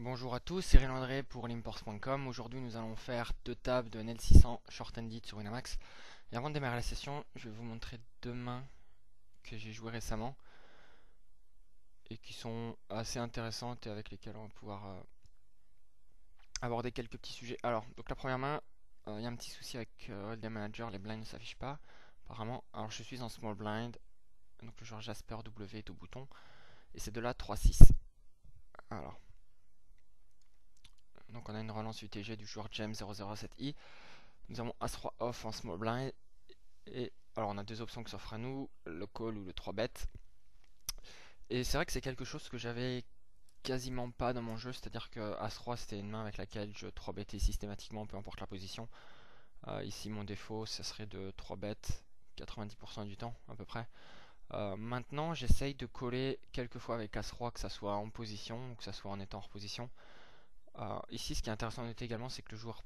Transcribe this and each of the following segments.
Bonjour à tous, Cyril André pour limports.com. Aujourd'hui, nous allons faire deux tables de NL600 short-handed sur Winamax. Et avant de démarrer la session, je vais vous montrer deux mains que j'ai jouées récemment et qui sont assez intéressantes et avec lesquelles on va pouvoir aborder quelques petits sujets. Alors, donc la première main, il y a un petit souci avec Hold'em Manager, les blinds ne s'affichent pas apparemment. Alors, je suis en small blind, donc le joueur Jasper W est au bouton et c'est de la 3-6. Alors. Donc on a une relance UTG du joueur James 007i. Nous avons As-Roi off en small blind. Et alors on a deux options qui s'offrent à nous, le call ou le 3 bet. Et c'est vrai que c'est quelque chose que j'avais quasiment pas dans mon jeu, c'est-à-dire que As-Roi c'était une main avec laquelle je 3 bettais systématiquement, peu importe la position. Ici mon défaut, ça serait de 3 bet 90% du temps à peu près. Maintenant j'essaye de coller quelquefois avec As-Roi, que ça soit en position ou que ça soit en étant hors position. Ici ce qui est intéressant de noter également, c'est que le joueur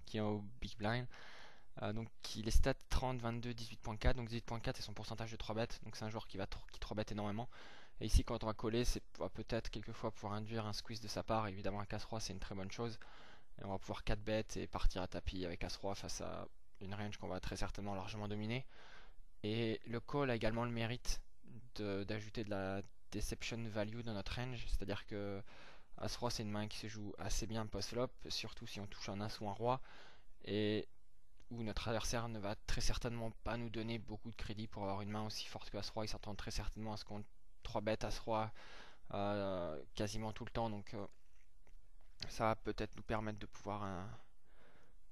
qui est au big blind, donc il est stat 30, 22, 18.4, donc 18.4 c'est son pourcentage de 3 bêtes, donc c'est un joueur qui 3 bêtes énormément. Et ici quand on va coller, c'est peut-être quelquefois pouvoir induire un squeeze de sa part, évidemment un As-Roi c'est une très bonne chose. Et on va pouvoir 4 bêtes et partir à tapis avec As-Roi face à une range qu'on va très certainement largement dominer. Et le call a également le mérite d'ajouter de la deception value dans notre range, c'est-à-dire que As-Roi c'est une main qui se joue assez bien post-flop, surtout si on touche un As ou un Roi, et où notre adversaire ne va très certainement pas nous donner beaucoup de crédit pour avoir une main aussi forte que As-Roi. Il s'attend très certainement à ce qu'on 3 bêtes As-Roi quasiment tout le temps, donc ça va peut-être nous permettre de pouvoir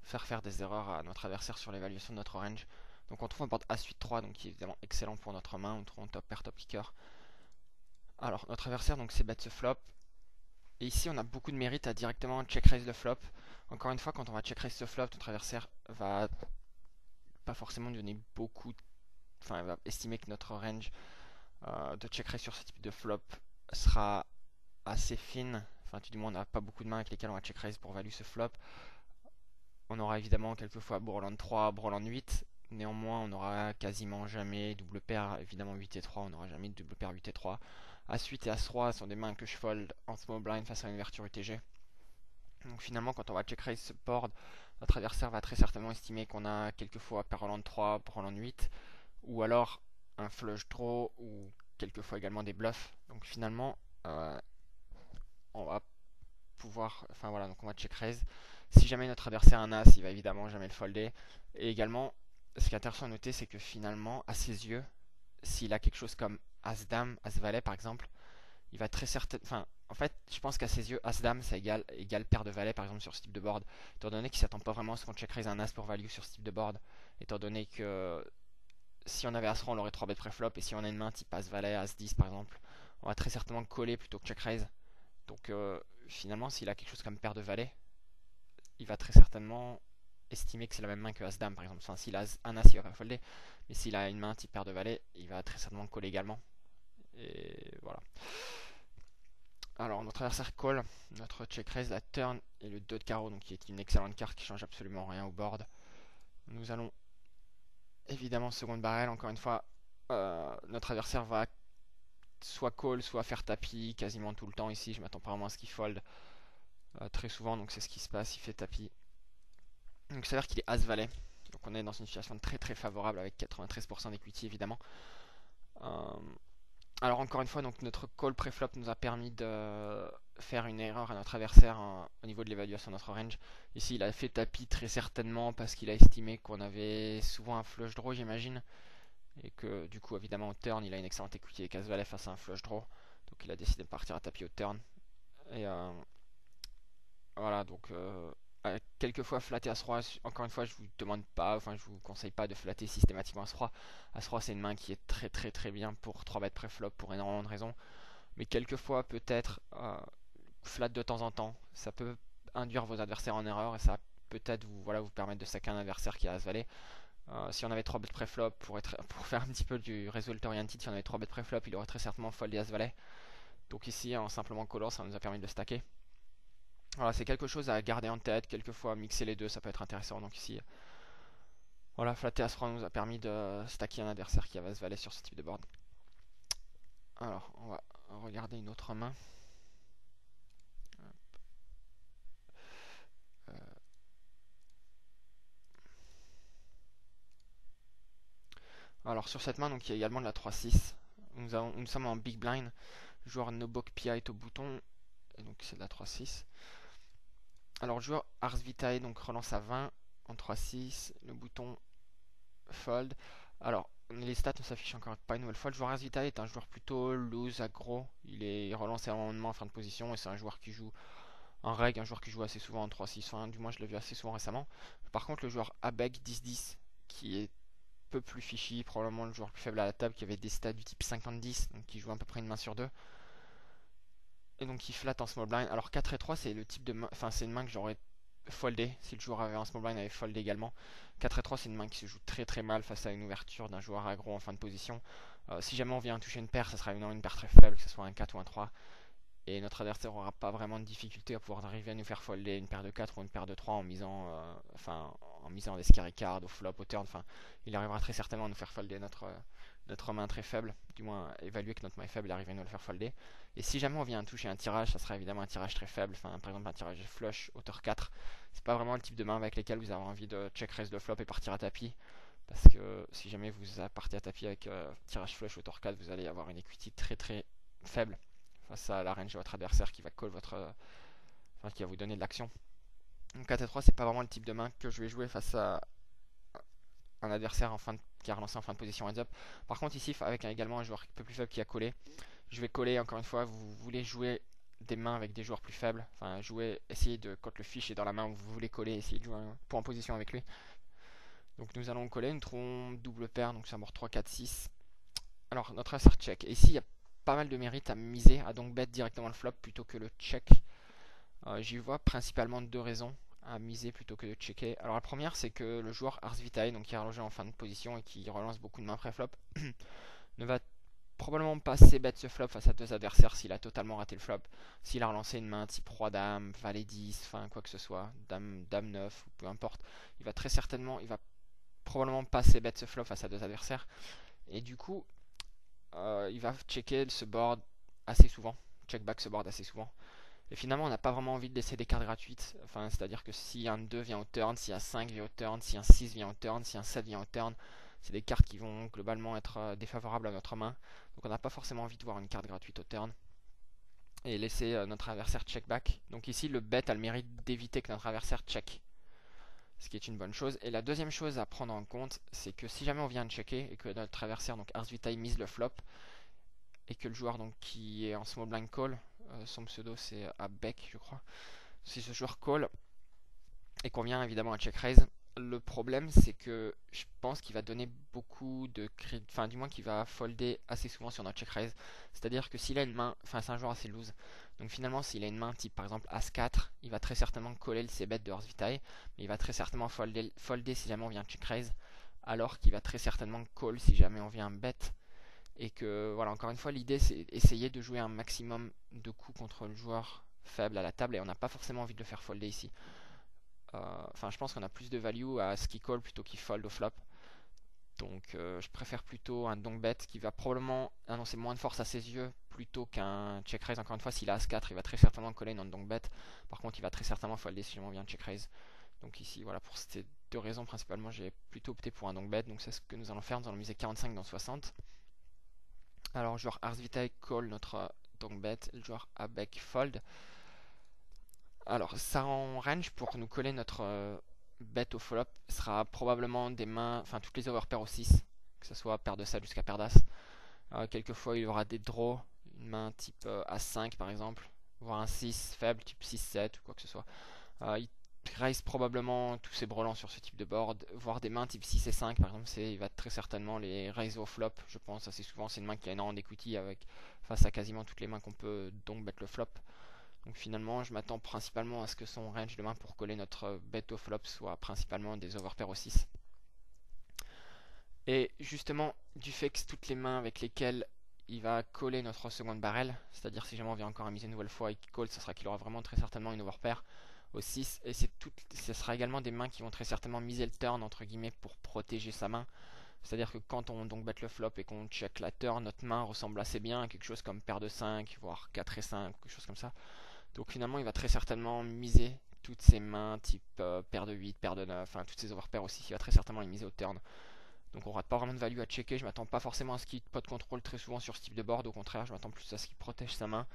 faire des erreurs à notre adversaire sur l'évaluation de notre range. Donc on trouve un board As-8-3, donc qui est évidemment excellent pour notre main, on trouve un top pair, top kicker. Alors notre adversaire donc c'est bet ce flop, et ici on a beaucoup de mérite à directement check raise le flop. Encore une fois, quand on va check raise ce flop, notre adversaire va pas forcément donner beaucoup, enfin il va estimer que notre range de check raise sur ce type de flop sera assez fine. Enfin, du moins, on n'a pas beaucoup de mains avec lesquelles on va check raise pour value ce flop. On aura évidemment quelquefois Broland 3, Broland 8. Néanmoins, on n'aura quasiment jamais double paire. Évidemment, 8 et 3, on n'aura jamais de double paire 8 et 3. As-8 et As-3 sont des mains que je fold en small blind face à une ouverture UTG. Donc finalement, quand on va check raise ce board, notre adversaire va très certainement estimer qu'on a quelquefois paire Roland 3, Roland 8, ou alors un flush draw, ou quelquefois également des bluffs. Donc finalement, on va pouvoir, enfin voilà, donc on va check raise. Si jamais notre adversaire a un as, il va évidemment jamais le folder. Et également, ce qui est intéressant à noter, c'est que finalement, à ses yeux, s'il a quelque chose comme as-dame, as-valet par exemple, il va très certainement, enfin, en fait, je pense qu'à ses yeux, As-Dame, ça égale paire de valets, par exemple, sur ce type de board. Étant donné qu'il s'attend pas vraiment à ce qu'on check raise un As pour value sur ce type de board. Étant donné que si on avait As-Roi, on aurait 3 bêtes pré-flop. Et si on a une main type As-Valet, As-10 par exemple, on va très certainement coller plutôt que check raise. Donc finalement, s'il a quelque chose comme paire de valets, il va très certainement estimer que c'est la même main que As-Dame, par exemple. Enfin, s'il a un As, il va pas folder. Mais s'il a une main type paire de valets, il va très certainement coller également. Et voilà. Alors notre adversaire call, notre check raise, la turn et le 2 de carreau, donc qui est une excellente carte qui change absolument rien au board. Nous allons évidemment seconde barrel, encore une fois, notre adversaire va soit call, soit faire tapis quasiment tout le temps ici. Je m'attends pas vraiment à ce qu'il fold très souvent, donc c'est ce qui se passe, il fait tapis. Donc ça veut dire qu'il est as-valet, donc on est dans une situation très très favorable avec 93% d'equity évidemment. Euh, Alors encore une fois, donc notre call pré-flop nous a permis de faire une erreur à notre adversaire au niveau de l'évaluation de notre range. Ici, il a fait tapis très certainement parce qu'il a estimé qu'on avait souvent un flush draw, j'imagine, et que du coup, évidemment, au turn, il a une excellente equity et casse-valet face à un flush draw. Donc il a décidé de partir à tapis au turn. Et voilà, donc quelquefois flatter As-Roi, encore une fois, je vous demande pas, enfin, je vous conseille pas de flatter systématiquement As-Roi. As-Roi, c'est une main qui est très très très bien pour 3 bêtes pré-flop pour énormément de raisons. Mais quelquefois, peut-être, flat de temps en temps, ça peut induire vos adversaires en erreur et ça peut-être vous permettre de saquer un adversaire qui a As-Valet. Si on avait 3 bêtes pré-flop, pour faire un petit peu du result oriented, si on avait 3 bêtes pré-flop, il aurait très certainement foldé As-Valet. Donc ici, en simplement collant, ça nous a permis de stacker. Voilà, c'est quelque chose à garder en tête. Quelquefois, mixer les deux, ça peut être intéressant. Donc ici, voilà, flatter As-Roi nous a permis de stacker un adversaire qui avait As-Valet sur ce type de board. Alors, on va regarder une autre main. Alors sur cette main, donc il y a également de la 3-6. Nous sommes en big blind. Le joueur Nobok Pia est au bouton. Et donc c'est de la 3-6. Alors le joueur Ars Vitae donc relance à 20 en 3-6. Le bouton fold. Alors les stats ne s'affichent encore pas une nouvelle fois. Le joueur Ars Vitae est un joueur plutôt loose, aggro. Il relance énormément en fin de position et c'est un joueur qui joue en reg, un joueur qui joue assez souvent en 3-6. Enfin, du moins je l'ai vu assez souvent récemment. Par contre le joueur Abeg 10-10 qui est peu plus fishy, probablement le joueur le plus faible à la table, qui avait des stats du type 50-10, donc qui joue à peu près une main sur deux. Et donc il flatte en small blind. Alors 4 et 3 c'est le type de main, enfin c'est une main que j'aurais foldé si le joueur avait un small blind avait foldé également. 4 et 3 c'est une main qui se joue très très mal face à une ouverture d'un joueur aggro en fin de position. Si jamais on vient toucher une paire, ça sera une paire très faible, que ce soit un 4 ou un 3. Et notre adversaire aura pas vraiment de difficulté à pouvoir arriver à nous faire folder une paire de 4 ou une paire de 3 en misant, en misant des scary cards, au flop, au turn. Enfin, il arrivera très certainement à nous faire folder notre main très faible, du moins évaluer que notre main est faible et arriver à nous le faire folder. Et si jamais on vient toucher un tirage, ça sera évidemment un tirage très faible, enfin, par exemple un tirage flush, hauteur 4. C'est pas vraiment le type de main avec lesquels vous avez envie de check raise le flop et partir à tapis. Parce que si jamais vous partez à tapis avec tirage flush, hauteur 4, vous allez avoir une equity très très faible face à la range de votre adversaire qui va call qui va vous donner de l'action. Donc 4 et 3 c'est pas vraiment le type de main que je vais jouer face à un adversaire qui a relancé en fin de position heads up. Par contre ici avec également un joueur un peu plus faible qui a collé, je vais coller encore une fois. Vous voulez jouer des mains avec des joueurs plus faibles, enfin essayer de, quand le fiche est dans la main où vous voulez coller, essayer de jouer un point en position avec lui. Donc nous allons coller, nous trouvons double paire, donc ça mord 3, 4, 6. Alors notre adversaire check. Et ici il y a pas mal de mérite à miser, à donc bet directement le flop plutôt que le check. J'y vois principalement deux raisons à miser plutôt que de checker. Alors la première c'est que le joueur Ars Vitae, donc qui est allongé en fin de position et qui relance beaucoup de mains pré-flop, ne va probablement pas assez bet ce flop face à deux adversaires s'il a totalement raté le flop. S'il a relancé une main type roi dame, valet 10, enfin quoi que ce soit, dame 9 ou peu importe, il va probablement pas assez bet ce flop face à deux adversaires. Et du coup, il va checker ce board assez souvent, check back ce board assez souvent. Et finalement, on n'a pas vraiment envie de laisser des cartes gratuites. Enfin, c'est-à-dire que si un 2 vient au turn, si un 5 vient au turn, si un 6 vient au turn, si un 7 vient au turn, c'est des cartes qui vont globalement être défavorables à notre main. Donc on n'a pas forcément envie de voir une carte gratuite au turn. Et laisser notre adversaire check back. Donc ici, le bet a le mérite d'éviter que notre adversaire check. Ce qui est une bonne chose. Et la deuxième chose à prendre en compte, c'est que si jamais on vient de checker et que notre adversaire, donc Ars Vitae, mise le flop, et que le joueur donc qui est en small blind call, son pseudo c'est Abec je crois, si ce joueur call et qu'on vient évidemment à check raise, le problème c'est que je pense qu'il va donner beaucoup de crédit, enfin du moins qu'il va folder assez souvent sur notre check raise. C'est à dire que s'il a une main, enfin c'est un joueur assez loose, donc finalement s'il a une main type par exemple As4, il va très certainement coller le c-bet de Ars Vitae, mais il va très certainement folder si jamais on vient check raise, alors qu'il va très certainement call si jamais on vient bet. Et que voilà, encore une fois, l'idée c'est essayer de jouer un maximum de coups contre le joueur faible à la table et on n'a pas forcément envie de le faire folder ici. Enfin, je pense qu'on a plus de value à ce qui call plutôt qu'il fold au flop. Donc, je préfère plutôt un donk bet qui va probablement annoncer moins de force à ses yeux plutôt qu'un check raise. Encore une fois, s'il a As4, il va très certainement coller dans le donk bet. Par contre, il va très certainement folder si jamais on vient check raise. Donc ici, voilà, pour ces deux raisons principalement, j'ai plutôt opté pour un donk bet. Donc c'est ce que nous allons faire. Nous allons miser 45 dans 60. Alors, le joueur Ars Vitae call notre donk bet, le joueur Abec fold. Alors, ça en range pour nous coller notre bet au flop sera probablement des mains, enfin toutes les overpairs au 6, que ce soit paire de 7 jusqu'à paire d'as. Quelquefois, il y aura des draws, une main type As5 par exemple, voire un 6 faible type 6-7 ou quoi que ce soit. Il raise probablement tous ses brelans sur ce type de board, voire des mains type 6 et 5 par exemple, il va très certainement les raise au flop, je pense assez souvent. C'est une main qui a énormément d'equity face à quasiment toutes les mains qu'on peut donc bet le flop. Donc finalement je m'attends principalement à ce que son range de main pour coller notre bet au flop soit principalement des overpairs au 6. Et justement du fait que toutes les mains avec lesquelles il va coller notre seconde barrel, c'est-à-dire si jamais on vient encore à miser une nouvelle fois et qu'il call, ça sera qu'il aura vraiment très certainement une overpair au 6, et ce sera également des mains qui vont très certainement miser le turn entre guillemets pour protéger sa main. C'est-à-dire que quand on donc bet le flop et qu'on check la turn, notre main ressemble assez bien à quelque chose comme paire de 5, voire 4 et 5, quelque chose comme ça. Donc finalement il va très certainement miser toutes ces mains type paire de 8, paire de 9, enfin toutes ces overpairs aussi, il va très certainement les miser au turn. Donc on rate pas vraiment de value à checker. Je m'attends pas forcément à ce qu'il pot de contrôle très souvent sur ce type de board. Au contraire, je m'attends plus à ce qu'il protège sa main.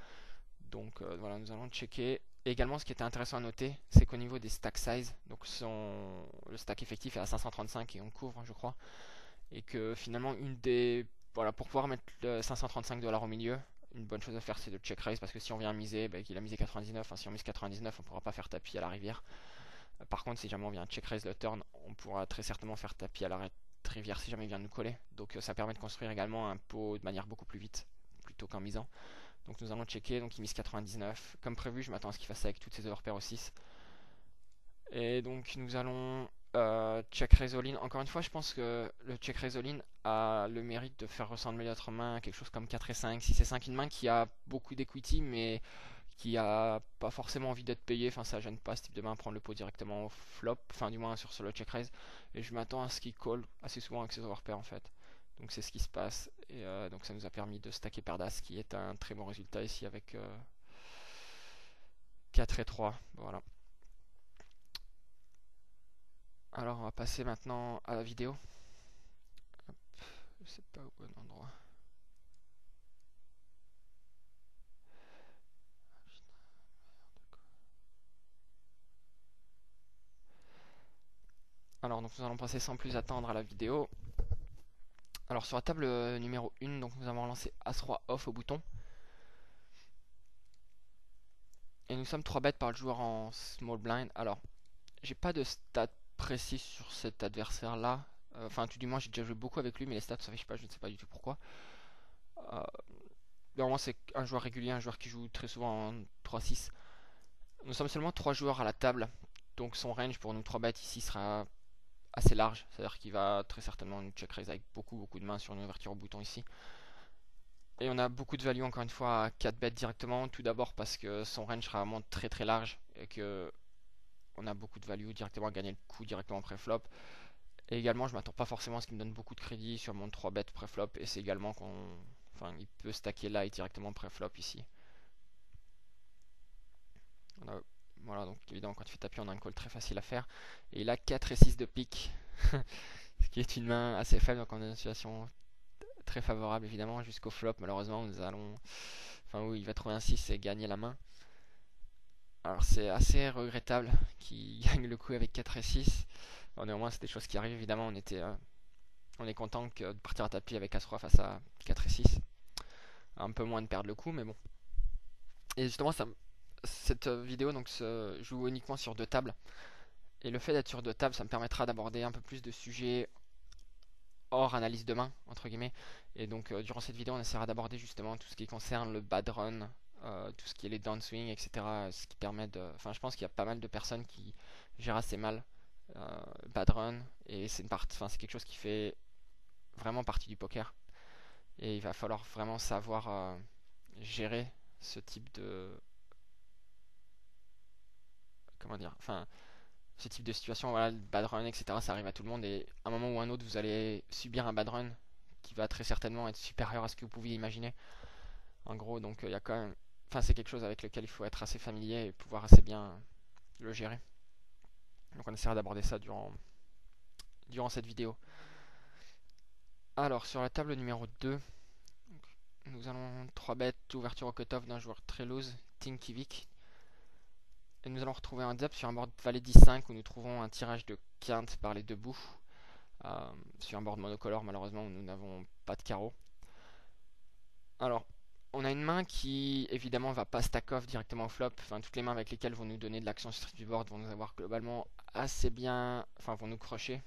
Donc voilà, nous allons checker. Et également, ce qui était intéressant à noter, c'est qu'au niveau des stack size, donc le stack effectif est à 535 et on couvre, je crois. Et que finalement, voilà, pour pouvoir mettre le 535 $ au milieu, une bonne chose à faire, c'est de check raise, parce que si on vient miser, qu'il a misé 99, enfin, si on mise 99, on pourra pas faire tapis à la rivière. Par contre, si jamais on vient check raise le turn, on pourra très certainement faire tapis à la rivière si jamais il vient nous coller. Donc ça permet de construire également un pot de manière beaucoup plus vite, plutôt qu'en misant. Donc nous allons checker, donc il mise 99. Comme prévu, je m'attends à ce qu'il fasse ça avec toutes ses overpairs au 6. Et donc nous allons check raise all in. Encore une fois, je pense que le check raise all in a le mérite de faire ressembler notre main à quelque chose comme 4 et 5, 6 et 5. Une main qui a beaucoup d'equity, mais qui a pas forcément envie d'être payé. Enfin, ça gêne pas ce type de main à prendre le pot directement au flop, enfin du moins sur le check raise. Et je m'attends à ce qu'il call assez souvent avec ses overpairs en fait. Donc c'est ce qui se passe. Et donc ça nous a permis de stacker paire d'as, qui est un très bon résultat ici avec 4 et 3. Voilà. Alors on va passer maintenant à la vidéo. Hop, je sais pas au bon endroit. Alors donc nous allons passer sans plus attendre à la vidéo. Alors sur la table numéro 1, donc nous avons lancé As-Roi off au bouton. Et nous sommes 3 bêtes par le joueur en small blind. Alors, j'ai pas de stats précis sur cet adversaire là. Enfin, tout du moins, j'ai déjà joué beaucoup avec lui, mais les stats s'affichent pas, je ne sais pas du tout pourquoi. Euh, Normalement, c'est un joueur régulier, un joueur qui joue très souvent en 3-6. Nous sommes seulement 3 joueurs à la table, donc son range pour nous 3 bêtes ici sera assez large. C'est-à-dire qu'il va très certainement nous check raise avec beaucoup de mains sur une ouverture au bouton ici. Et on a beaucoup de value encore une fois à 4 bêtes directement. Tout d'abord parce que son range sera vraiment très large et que on a beaucoup de value directement à gagner le coup directement pré-flop. Et également, je m'attends pas forcément à ce qu'il me donne beaucoup de crédit sur mon 3 bêtes pré-flop. Et c'est également il peut stacker là et directement pré-flop ici. Voilà, donc évidemment, quand il fait tapis, on a un call très facile à faire. Et il a 4 et 6 de pique, ce qui est une main assez faible. Donc on est dans une situation très favorable évidemment jusqu'au flop. Malheureusement, nous allons. Enfin, oui, il va trouver un 6 et gagner la main. Alors c'est assez regrettable qu'il gagne le coup avec 4 et 6. Bon, néanmoins, c'est des choses qui arrivent évidemment. On est content de partir à tapis avec As-Roi face à 4 et 6. Un peu moins de perdre le coup, mais bon. Et justement, cette vidéo donc, se joue uniquement sur 2 tables. Et le fait d'être sur 2 tables, ça me permettra d'aborder un peu plus de sujets hors analyse de main, entre guillemets. Et donc, durant cette vidéo, on essaiera d'aborder justement tout ce qui concerne le bad run, tout ce qui est les downswing, etc. Ce qui permet de. Enfin, je pense qu'il y a pas mal de personnes qui gèrent assez mal bad run. Et c'est quelque chose qui fait vraiment partie du poker. Et il va falloir vraiment savoir gérer ce type de. Comment dire? Enfin, ce type de situation, voilà, le bad run, etc. Ça arrive à tout le monde. Et à un moment ou un autre, vous allez subir un bad run qui va très certainement être supérieur à ce que vous pouviez imaginer. En gros, donc il y a quand même. Enfin, c'est quelque chose avec lequel il faut être assez familier et pouvoir assez bien le gérer. Donc on essaiera d'aborder ça durant cette vidéo. Alors, sur la table numéro 2, nous allons 3 bêtes, ouverture au cutoff d'un joueur très loose, Tinky Vic. Et nous allons retrouver un depth sur un board valet 10-5 où nous trouvons un tirage de quinte par les deux bouts. Sur un board monocolore, malheureusement, où nous n'avons pas de carreau. Alors, on a une main qui, évidemment, va pas stack off directement au flop. Enfin, toutes les mains avec lesquelles vont nous donner de l'action sur du board vont nous avoir globalement assez bien. Enfin, vont nous crocher.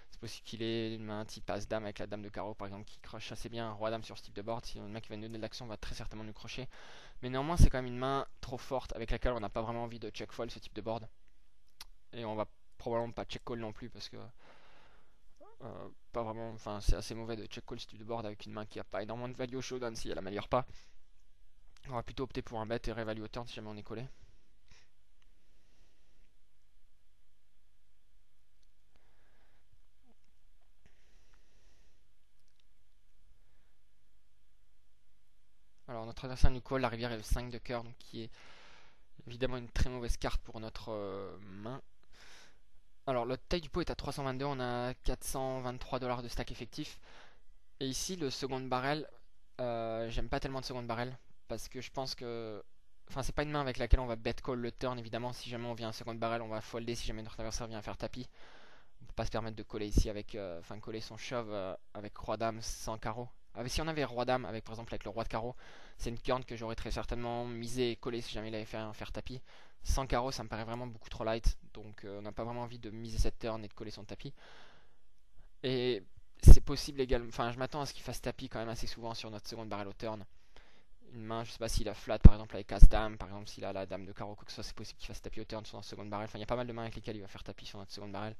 C'est possible qu'il ait une main type As-Dame avec la Dame de carreau, par exemple, qui croche assez bien Roi-Dame sur ce type de board. Si une main qui va nous donner de l'action va très certainement nous crocher. Mais néanmoins, c'est quand même une main trop forte avec laquelle on n'a pas vraiment envie de check fold ce type de board. Et on va probablement pas check call non plus parce que pas vraiment. Enfin, c'est assez mauvais de check call ce type de board avec une main qui a pas énormément de value au showdown si elle améliore pas. On va plutôt opter pour un bet et révalue au turn si jamais on est collé. Alors notre adversaire nous call, la rivière est le 5 de cœur, donc qui est évidemment une très mauvaise carte pour notre main. Alors le taille du pot est à 322, on a 423 $ de stack effectif. Et ici le second barrel, j'aime pas tellement de second barrel parce que je pense que, enfin c'est pas une main avec laquelle on va bet call le turn évidemment. Si jamais on vient un second barrel, on va folder si jamais notre adversaire vient faire tapis. On peut pas se permettre de coller ici avec, enfin coller son shove avec roi dame sans carreau. Si on avait roi dame avec par exemple avec le roi de carreau, c'est une turn que j'aurais très certainement misé et collé si jamais il avait fait un faire tapis. Sans carreau, ça me paraît vraiment beaucoup trop light, donc on n'a pas vraiment envie de miser cette turn et de coller son tapis. Et c'est possible également, enfin je m'attends à ce qu'il fasse tapis quand même assez souvent sur notre seconde barrel au turn. Une main, je sais pas s'il a flat par exemple avec as dame, par exemple s'il a la dame de carreau, quoi que ce soit, c'est possible qu'il fasse tapis au turn sur notre seconde barrel. Enfin il y a pas mal de mains avec lesquelles il va faire tapis sur notre seconde barrel.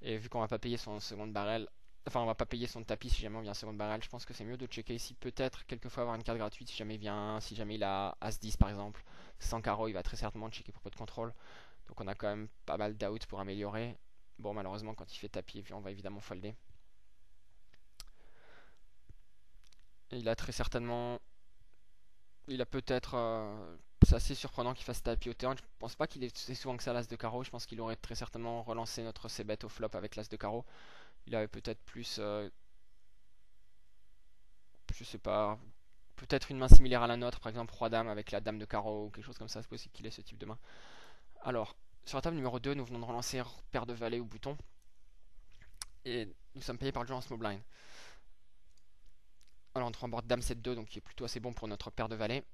Et vu qu'on va pas payer son seconde barrel, enfin on va pas payer son tapis si jamais on vient seconde barrel, je pense que c'est mieux de checker ici, peut-être quelquefois avoir une carte gratuite si jamais il vient, si jamais il a as 10 par exemple, sans carreau il va très certainement checker pour pot de contrôle. Donc on a quand même pas mal d'out pour améliorer. Bon malheureusement quand il fait tapis on va évidemment folder. Et il a très certainement, il a peut-être, c'est assez surprenant qu'il fasse tapis au turn. Je pense pas qu'il ait si souvent que ça l'as de carreau, je pense qu'il aurait très certainement relancé notre c-bet au flop avec l'as de carreau. Il avait peut-être plus, je sais pas, peut-être une main similaire à la nôtre, par exemple roi dame avec la dame de carreau ou quelque chose comme ça, c'est possible qu'il ait ce type de main. Alors, sur la table numéro 2, nous venons de relancer paire de valet ou bouton. Et nous sommes payés par le jeu en small blind. Alors on board dame 7-2, donc qui est plutôt assez bon pour notre paire de valet.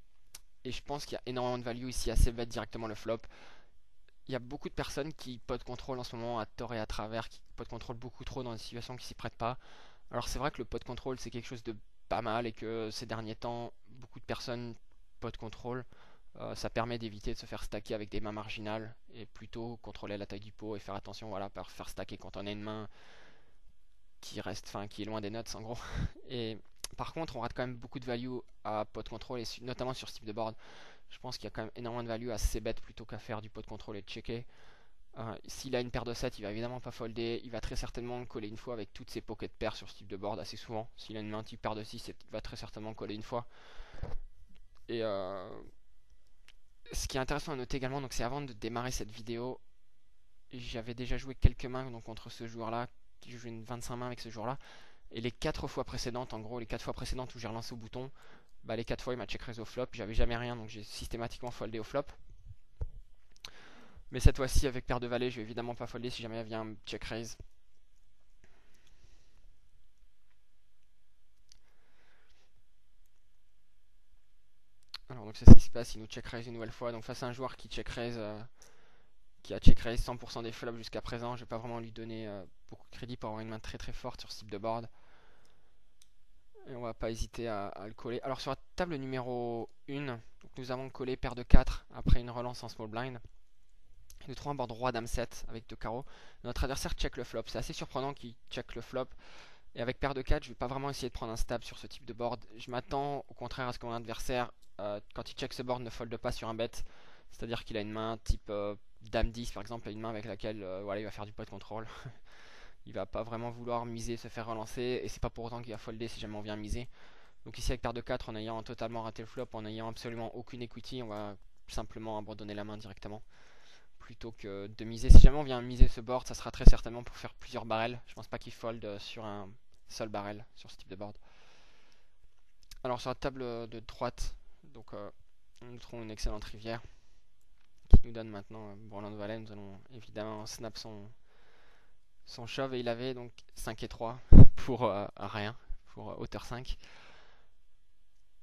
Et je pense qu'il y a énormément de value ici à c-bet directement le flop. Il y a beaucoup de personnes qui pot contrôle en ce moment à tort et à travers, qui pot contrôle beaucoup trop dans des situations qui s'y prêtent pas. Alors c'est vrai que le pot contrôle c'est quelque chose de pas mal et que ces derniers temps, beaucoup de personnes pot contrôle. Ça permet d'éviter de se faire stacker avec des mains marginales et plutôt contrôler la taille du pot et faire attention, voilà, par faire stacker quand on a une main qui reste, enfin qui est loin des nuts en gros. Et par contre, on rate quand même beaucoup de value à pot contrôle et notamment sur ce type de board. Je pense qu'il y a quand même énormément de value à c-bet plutôt qu'à faire du pot contrôle et de checker. S'il a une paire de 7, il va évidemment pas folder. Il va très certainement coller une fois avec toutes ses pocket paires sur ce type de board assez souvent. S'il a une main type paire de 6, il va très certainement coller une fois. Et ce qui est intéressant à noter également, donc c'est avant de démarrer cette vidéo, j'avais déjà joué quelques mains donc, contre ce joueur-là, qui joue une 25 mains avec ce joueur-là. Et les 4 fois précédentes, en gros, les 4 fois précédentes où j'ai relancé au bouton, bah les 4 fois il m'a check raise au flop, j'avais jamais rien donc j'ai systématiquement foldé au flop. Mais cette fois-ci avec paire de valet, je vais évidemment pas folder si jamais il vient un check raise. Alors donc c'est ce qui se passe, il nous check raise une nouvelle fois. Donc face à un joueur qui check raise, qui a check raise 100% des flops jusqu'à présent, je vais pas vraiment lui donner beaucoup de crédit pour avoir une main très très forte sur ce type de board. Et on va pas hésiter à le coller. Alors sur la table numéro 1, donc nous avons collé paire de 4 après une relance en small blind. Nous trouvons un board roi dame 7 avec 2 carreaux. Notre adversaire check le flop. C'est assez surprenant qu'il check le flop. Et avec paire de 4, je vais pas vraiment essayer de prendre un stab sur ce type de board. Je m'attends au contraire à ce que mon adversaire, quand il check ce board, ne folde pas sur un bet. C'est-à-dire qu'il a une main type dame 10 par exemple, une main avec laquelle voilà, il va faire du pot control. Il va pas vraiment vouloir miser, se faire relancer. Et c'est pas pour autant qu'il va folder si jamais on vient miser. Donc ici avec paire de 4, en ayant totalement raté le flop, en ayant absolument aucune equity, on va simplement abandonner la main directement. Plutôt que de miser. Si jamais on vient miser ce board, ça sera très certainement pour faire plusieurs barrels. Je pense pas qu'il fold sur un seul barrel sur ce type de board. Alors sur la table de droite, donc nous trouvons une excellente rivière qui nous donne maintenant Borland Valet. Nous allons évidemment snap son shove et il avait donc 5 et 3 pour rien, pour hauteur 5.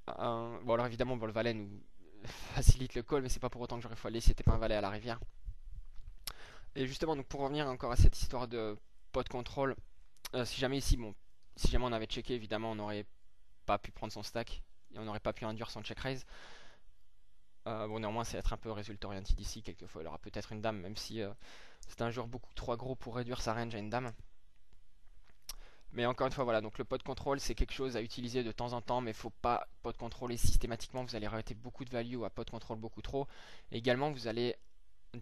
Bon alors évidemment le valet nous facilite le call, mais c'est pas pour autant que j'aurais foldé si c'était pas un valet à la rivière. Et justement, donc pour revenir encore à cette histoire de pot contrôle, si jamais ici, bon, si jamais on avait checké, évidemment, on n'aurait pas pu prendre son stack et on n'aurait pas pu induire son check raise. Bon, néanmoins, c'est être un peu résultat oriented ici. Quelquefois, il aura peut-être une dame, même si c'est un joueur beaucoup trop gros pour réduire sa range à une dame. Mais encore une fois, voilà, donc le pot contrôle, c'est quelque chose à utiliser de temps en temps, mais il ne faut pas pot contrôler systématiquement. Vous allez rater beaucoup de value à pot contrôle beaucoup trop. Et également, vous allez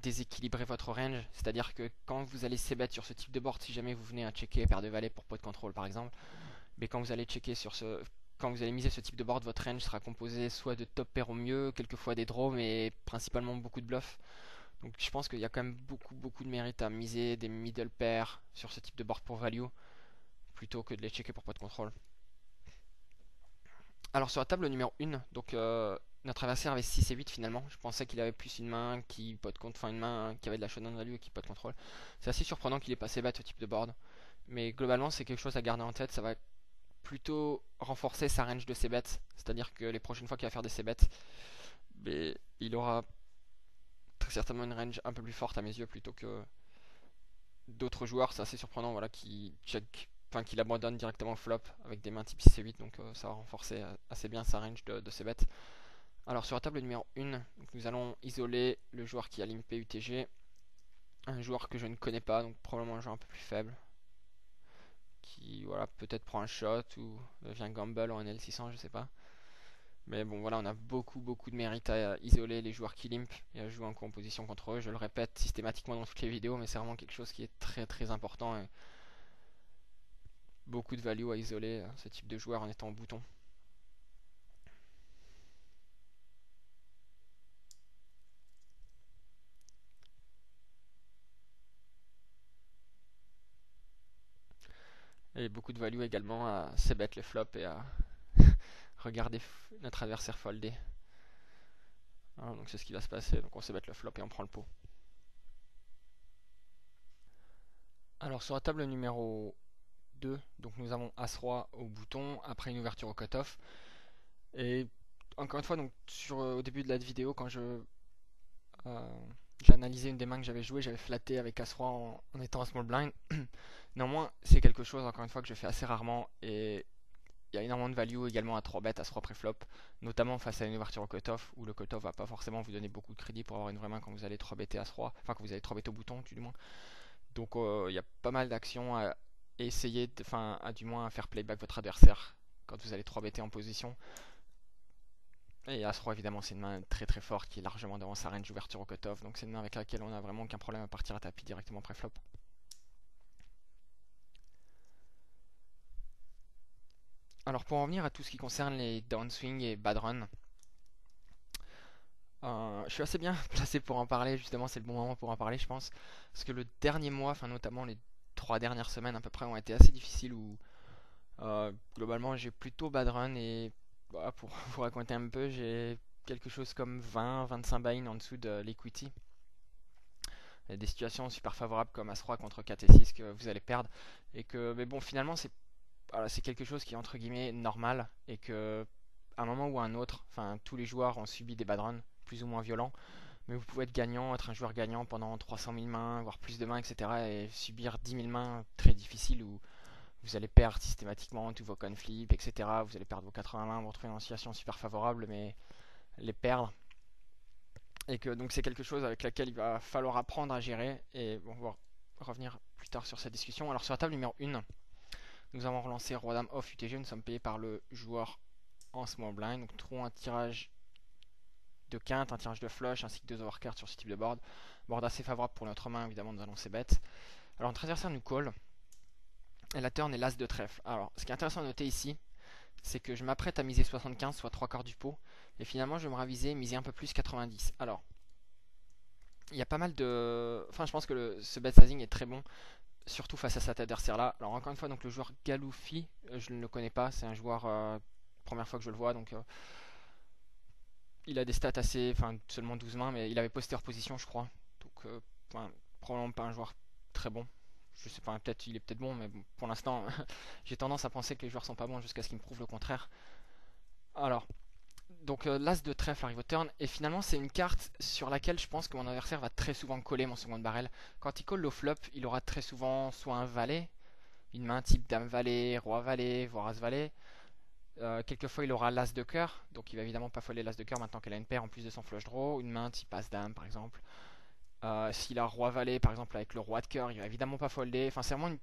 déséquilibrer votre range, c'est-à-dire que quand vous allez c-bet sur ce type de board, si jamais vous venez à checker paire de valet pour pot de contrôle par exemple, mais quand vous allez checker sur quand vous allez miser ce type de board, votre range sera composé soit de top pair au mieux, quelquefois des draws, mais principalement beaucoup de bluffs. Donc je pense qu'il y a quand même beaucoup de mérite à miser des middle pairs sur ce type de board pour value, plutôt que de les checker pour pot de contrôle. Alors sur la table numéro 1, donc notre adversaire avait 6 et 8 finalement. Je pensais qu'il avait plus une main qui pot de contrôle, enfin une main qui avait de la showdown value et qui pot de contrôle. C'est assez surprenant qu'il ait passé bête ce type de board. Mais globalement c'est quelque chose à garder en tête, ça va plutôt renforcer sa range de ses bêtes. C'est-à-dire que les prochaines fois qu'il va faire des c bêtes, il aura très certainement une range un peu plus forte à mes yeux plutôt que d'autres joueurs. C'est assez surprenant, voilà, qui check, enfin qui l'abandonne directement au flop avec des mains type 6 et 8, donc ça va renforcer assez bien sa range de ses bêtes. Alors sur la table numéro 1, donc, nous allons isoler le joueur qui a limpé UTG, un joueur que je ne connais pas, donc probablement un joueur un peu plus faible, qui voilà peut-être prend un shot ou vient gamble en NL600, je sais pas. Mais bon voilà, on a beaucoup de mérite à isoler les joueurs qui limp et à jouer en composition contre eux. Je le répète systématiquement dans toutes les vidéos, mais c'est vraiment quelque chose qui est très important et beaucoup de value à isoler ce type de joueur en étant au bouton. Et beaucoup de value également à c-bet les flops et à regarder notre adversaire folder. Alors, donc c'est ce qui va se passer, donc on c-bet le flop et on prend le pot. Alors sur la table numéro 2, donc nous avons As-Roi au bouton, après une ouverture au cutoff. Et encore une fois, donc au début de la vidéo, quand j'ai analysé une des mains que j'avais jouées, j'avais flatté avec As-Roi en étant en small blind. Néanmoins, c'est quelque chose, encore une fois, que je fais assez rarement et il y a énormément de value également à 3 bêtes, As-Roi pré-flop, notamment face à une ouverture au cutoff où le cutoff va pas forcément vous donner beaucoup de crédit pour avoir une vraie main quand vous allez 3 bêter As-Roi, enfin quand vous allez 3 bêter au bouton, du moins. Donc il y a pas mal d'actions à essayer, enfin à du moins faire playback votre adversaire quand vous allez 3 bêter en position. Et As-Roi évidemment c'est une main très forte qui est largement devant sa range d'ouverture au cutoff, donc c'est une main avec laquelle on a vraiment aucun problème à partir à tapis directement pré-flop. Alors pour en venir à tout ce qui concerne les downswing et bad run, je suis assez bien placé pour en parler, justement c'est le bon moment pour en parler je pense, parce que le dernier mois, enfin notamment les 3 dernières semaines à peu près ont été assez difficiles où globalement j'ai plutôt bad run et bah, pour vous raconter un peu, j'ai quelque chose comme 20-25 buy-in en dessous de l'equity. Il y a des situations super favorables comme As-Roi contre 4 et 6 que vous allez perdre et que mais bon finalement c'est voilà, c'est quelque chose qui est entre guillemets normal et que à un moment ou à un autre, enfin tous les joueurs ont subi des bad runs plus ou moins violents, mais vous pouvez être gagnant, être un joueur gagnant pendant 300 000 mains, voire plus de mains, etc. et subir 10 000 mains très difficiles où vous allez perdre systématiquement tous vos conflips, etc. Vous allez perdre vos 80 mains, vous retrouvez dans une situation super favorable, mais les perdre. Et que donc c'est quelque chose avec laquelle il va falloir apprendre à gérer. Et bon, on va revenir plus tard sur cette discussion. Alors sur la table numéro 1, nous avons relancé Roi Dame off UTG. Nous sommes payés par le joueur en small blind. Donc nous trouvons un tirage de quinte, un tirage de flush ainsi que 2 overcards sur ce type de board. Board assez favorable pour notre main, évidemment, nous allons c bet. Alors notre adversaire nous call. Et la turn est l'as de trèfle. Alors ce qui est intéressant à noter ici, c'est que je m'apprête à miser 75, soit 3 quarts du pot. Et finalement je me raviser, miser un peu plus 90. Alors, il y a pas mal de... Enfin je pense que ce bet sizing est très bon, surtout face à cet adversaire là. Alors encore une fois, donc le joueur Galoufi, je ne le connais pas, c'est un joueur, première fois que je le vois, donc il a des stats assez, enfin seulement 12 mains, mais il avait posté hors position je crois. Donc probablement pas un joueur très bon. Je sais pas, peut-être il est peut-être bon, mais bon, pour l'instant j'ai tendance à penser que les joueurs sont pas bons jusqu'à ce qu'ils me prouvent le contraire. Alors, donc l'as de trèfle arrive au turn, et finalement c'est une carte sur laquelle je pense que mon adversaire va très souvent coller mon second barrel. Quand il colle le flop, il aura très souvent soit un valet, une main type dame valet, roi valet, voire as valet. Quelquefois il aura l'as de cœur, donc il va évidemment pas foller l'as de cœur maintenant qu'elle a une paire en plus de son flush draw, une main type as dame par exemple. S'il a roi valet par exemple avec le roi de cœur, il va évidemment pas folder. Enfin c'est vraiment une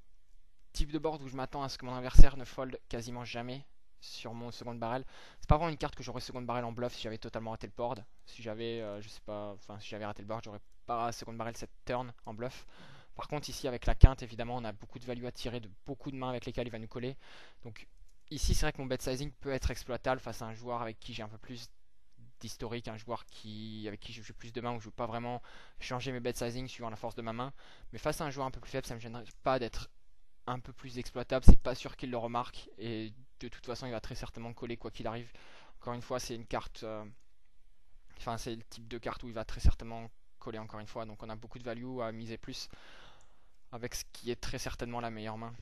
type de board où je m'attends à ce que mon adversaire ne fold quasiment jamais sur mon second barrel. C'est pas vraiment une carte que j'aurais second barrel en bluff si j'avais totalement raté le board. Si j'avais, je sais pas, enfin si j'avais raté le board, j'aurais pas second barrel cette turn en bluff. Par contre ici avec la quinte évidemment on a beaucoup de value à tirer de beaucoup de mains avec lesquelles il va nous coller. Donc ici c'est vrai que mon bet sizing peut être exploitable face à un joueur avec qui j'ai un peu plus d'historique, un joueur avec qui je joue plus de mains, où je ne veux pas vraiment changer mes bet sizing suivant la force de ma main. Mais face à un joueur un peu plus faible, ça me gênerait pas d'être un peu plus exploitable. C'est pas sûr qu'il le remarque et de toute façon, il va très certainement coller quoi qu'il arrive. Encore une fois, c'est une carte, enfin c'est le type de carte où il va très certainement coller encore une fois. Donc on a beaucoup de value à miser plus avec ce qui est très certainement la meilleure main.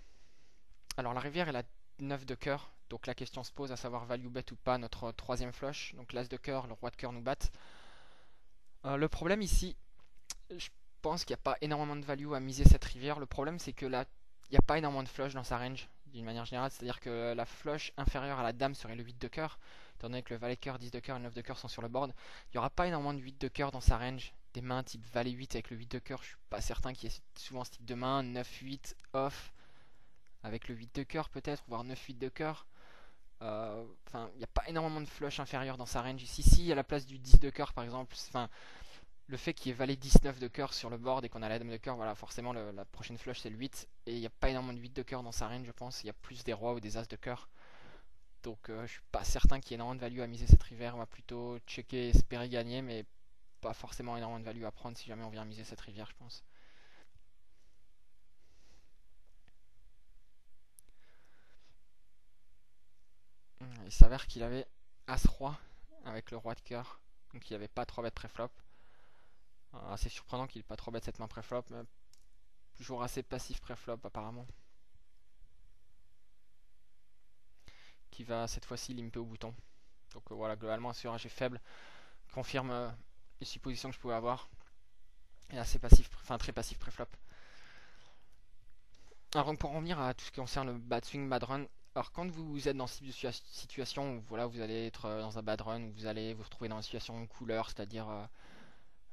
Alors la rivière est la 9 de cœur, donc la question se pose à savoir value bet ou pas notre troisième flush. Donc l'as de cœur, le roi de cœur nous battent. Le problème ici, je pense qu'il n'y a pas énormément de value à miser cette rivière. Le problème c'est que là, il n'y a pas énormément de flush dans sa range d'une manière générale. C'est-à-dire que la flush inférieure à la dame serait le 8 de cœur. Étant donné que le valet de cœur, 10 de cœur et le 9 de cœur sont sur le board, il n'y aura pas énormément de 8 de cœur dans sa range. Des mains type valet 8 avec le 8 de cœur, je suis pas certain qu'il y ait souvent ce type de main. 9-8 off avec le 8 de cœur peut-être, voire 9-8 de cœur. Enfin, il n'y a pas énormément de flush inférieur dans sa range ici. Si à la place du 10 de cœur par exemple, enfin, le fait qu'il y ait valet 19 de cœur sur le board et qu'on a la dame de cœur, voilà, forcément la prochaine flush c'est le 8. Et il n'y a pas énormément de 8 de cœur dans sa range, je pense. Il y a plus des rois ou des as de cœur. Donc je suis pas certain qu'il y ait énormément de value à miser cette rivière. On va plutôt checker et espérer gagner, mais pas forcément énormément de value à prendre si jamais on vient miser cette rivière, je pense. Il s'avère qu'il avait As-Roi avec le roi de cœur. Donc il n'y avait pas 3 bêtes pré-flop. Assez surprenant qu'il n'ait pas 3 bêtes cette main pré-flop, mais toujours assez passif pré-flop apparemment. Qui va cette fois-ci limper au bouton. Donc voilà, globalement un surage faible confirme les suppositions que je pouvais avoir. Et assez passif, enfin très passif pré-flop. Alors donc pour revenir à tout ce qui concerne le bad swing, bad run, alors quand vous êtes dans ce type de situation où voilà, vous allez être dans un bad run, où vous allez vous retrouver dans une situation couleur, c'est-à-dire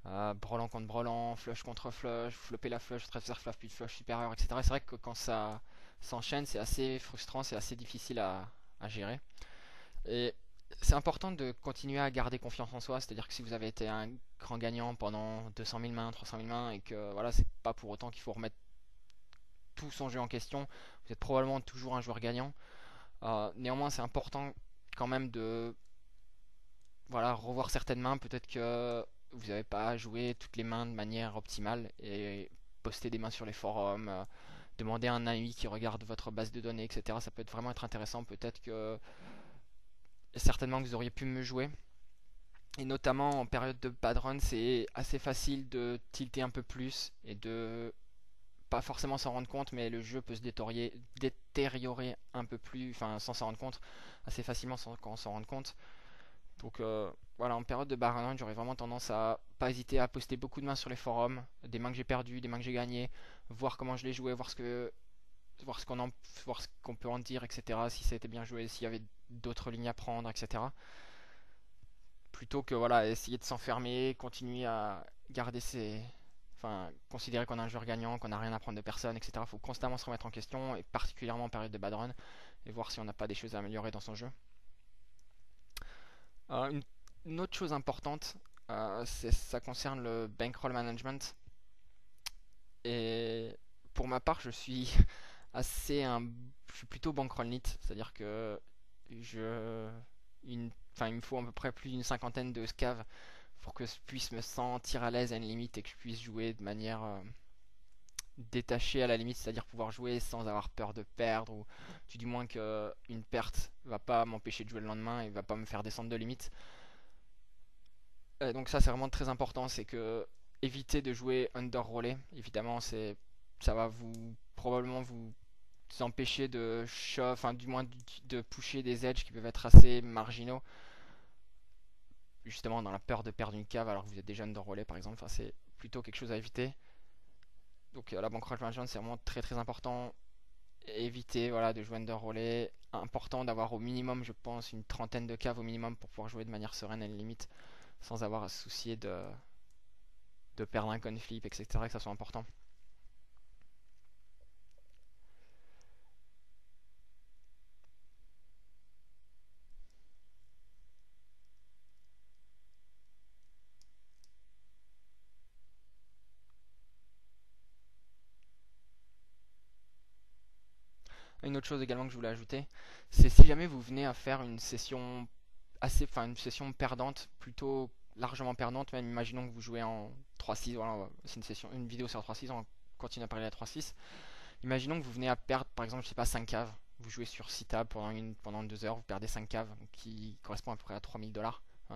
brelan contre brelan, flush contre flush, flopper la flush, travers flush puis flush supérieur, etc. C'est vrai que quand ça s'enchaîne, c'est assez frustrant, c'est assez difficile à gérer. Et c'est important de continuer à garder confiance en soi, c'est-à-dire que si vous avez été un grand gagnant pendant 200 000 mains, 300 000 mains, et que voilà, c'est pas pour autant qu'il faut remettre tout son jeu en question, vous êtes probablement toujours un joueur gagnant. Néanmoins, c'est important quand même de voilà, revoir certaines mains. Peut-être que vous n'avez pas joué toutes les mains de manière optimale et poster des mains sur les forums, demander à un ami qui regarde votre base de données, etc. Ça peut vraiment être intéressant. Peut-être que certainement que vous auriez pu mieux jouer. Et notamment en période de bad run, c'est assez facile de tilter un peu plus et de pas forcément s'en rendre compte, mais le jeu peut se détériorer un peu plus, enfin sans s'en rendre compte, assez facilement quand on s'en rend compte. Donc voilà, en période de bad run, j'aurais vraiment tendance à pas hésiter à poster beaucoup de mains sur les forums, des mains que j'ai perdues, des mains que j'ai gagnées, voir comment je les jouais, voir ce qu'on peut en dire, etc. Si ça a été bien joué, s'il y avait d'autres lignes à prendre, etc. Plutôt que voilà, essayer de s'enfermer, continuer à garder ses. Enfin, considérer qu'on est un joueur gagnant, qu'on n'a rien à prendre de personne, etc. Il faut constamment se remettre en question, et particulièrement en période de bad run, et voir si on n'a pas des choses à améliorer dans son jeu. Une autre chose importante, ça concerne le bankroll management. Et pour ma part, je suis je suis plutôt bankroll nit, c'est-à-dire que je, enfin, il me faut à peu près plus d'une cinquantaine de scaves pour que je puisse me sentir à l'aise à une limite et que je puisse jouer de manière détachée à la limite, c'est-à-dire pouvoir jouer sans avoir peur de perdre ou du moins qu'une perte va pas m'empêcher de jouer le lendemain et va pas me faire descendre de limite. Donc ça c'est vraiment très important, c'est que éviter de jouer under rollé, évidemment ça va probablement vous empêcher de shove, enfin du moins de pusher des edges qui peuvent être assez marginaux, justement dans la peur de perdre une cave alors que vous êtes déjà under rollé par exemple, enfin, c'est plutôt quelque chose à éviter. Donc la bankroll management c'est vraiment très très important. Éviter voilà, de jouer under rollé, important d'avoir au minimum je pense une trentaine de caves au minimum pour pouvoir jouer de manière sereine à une limite sans avoir à se soucier de perdre un coin flip, etc. que ça soit important. Une autre chose également que je voulais ajouter, c'est si jamais vous venez à faire une session enfin une session perdante, plutôt largement perdante, même imaginons que vous jouez en 3-6, voilà, c'est une vidéo sur 3-6, on continue à parler à 3-6. Imaginons que vous venez à perdre, par exemple, je sais pas, 5 caves, vous jouez sur 6 tables pendant 2 heures, vous perdez 5 caves, qui correspond à peu près à 3000 $.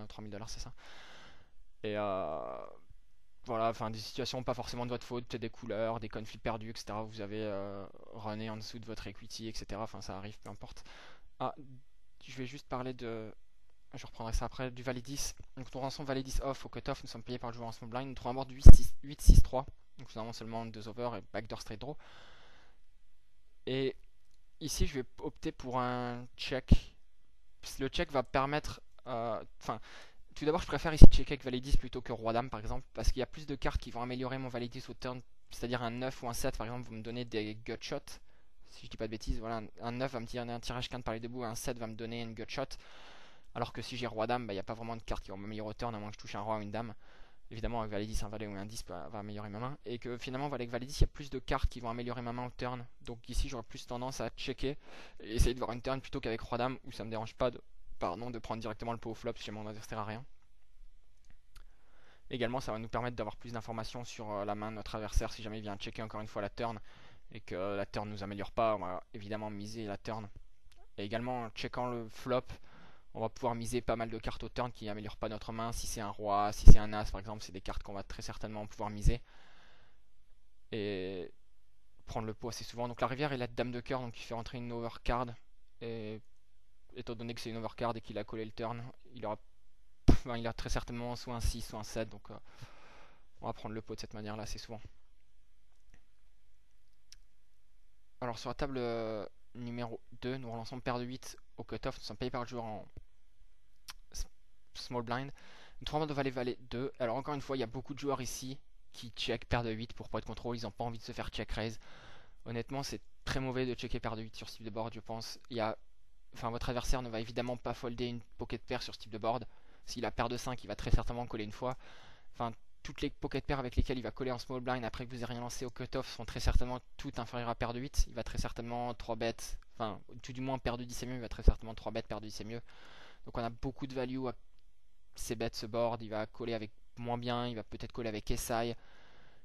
3000 $, c'est ça. Et voilà, enfin des situations pas forcément de votre faute, peut-être des couleurs, des conflits perdus, etc. Vous avez runné en dessous de votre equity, etc. Enfin ça arrive, peu importe. Ah, je vais juste parler de... Je reprendrai ça après, du Valet 10. Donc nous rançon Valet 10 off au cutoff, nous sommes payés par le joueur en small blind. Nous trouvons un board 8-6-3. Donc finalement seulement 2 over et backdoor straight draw. Et ici je vais opter pour un check. Le check va permettre... Enfin, tout d'abord je préfère ici checker avec Valet 10 plutôt que Roi Dame par exemple. Parce qu'il y a plus de cartes qui vont améliorer mon Valet 10 au turn. C'est-à-dire un 9 ou un 7 par exemple, vous me donnez des gutshots. Si je dis pas de bêtises, voilà, un 9 va me donner un tirage quinte par les deux bouts, un 7 va me donner une gutshot. Alors que si j'ai Roi-Dame, il n'y a pas vraiment de carte qui va m'améliorer au turn, à moins que je touche un Roi ou une Dame. Évidemment, avec Valet 10, un Valet ou un 10 va améliorer ma main. Et que finalement, avec Valet 10, il y a plus de cartes qui vont améliorer ma main au turn. Donc ici, j'aurais plus tendance à checker et essayer de voir une turn plutôt qu'avec Roi-Dame, où ça me dérange pas de prendre directement le pot au flop si mon adversaire a rien. Également, ça va nous permettre d'avoir plus d'informations sur la main de notre adversaire si jamais il vient checker encore une fois la turn et que la turn ne nous améliore pas. On va évidemment miser la turn. Et également, en checkant le flop, on va pouvoir miser pas mal de cartes au turn qui n'améliorent pas notre main. Si c'est un roi, si c'est un as par exemple, c'est des cartes qu'on va très certainement pouvoir miser. Et prendre le pot assez souvent. Donc la rivière est la dame de cœur, donc il fait rentrer une overcard. Et étant donné que c'est une overcard et qu'il a collé le turn, il a très certainement soit un 6, soit un 7. Donc on va prendre le pot de cette manière là assez souvent. Alors sur la table numéro 2, nous relançons paire de 8 au cutoff. Nous sommes payés par le joueur en small blind. 3 de valet 2. Alors encore une fois, il y a beaucoup de joueurs ici qui check paire de 8 pour point de contrôle. Ils n'ont pas envie de se faire check raise. Honnêtement, c'est très mauvais de checker paire de 8 sur ce type de board, je pense. Votre adversaire ne va évidemment pas folder une pocket paire sur ce type de board. S'il a paire de 5, il va très certainement coller une fois. Enfin, toutes les pocket pairs avec lesquelles il va coller en small blind après que vous ayez rien lancé au cutoff sont très certainement toutes inférieures à paire de 8. Il va très certainement 3 bêtes. Enfin, tout du moins paire de 10 c'est mieux. Il va très certainement 3 bêtes, paire de 10 c'est mieux. Donc on a beaucoup de value à ces bêtes, ce board. Il va coller avec moins bien. Il va peut-être coller avec SI.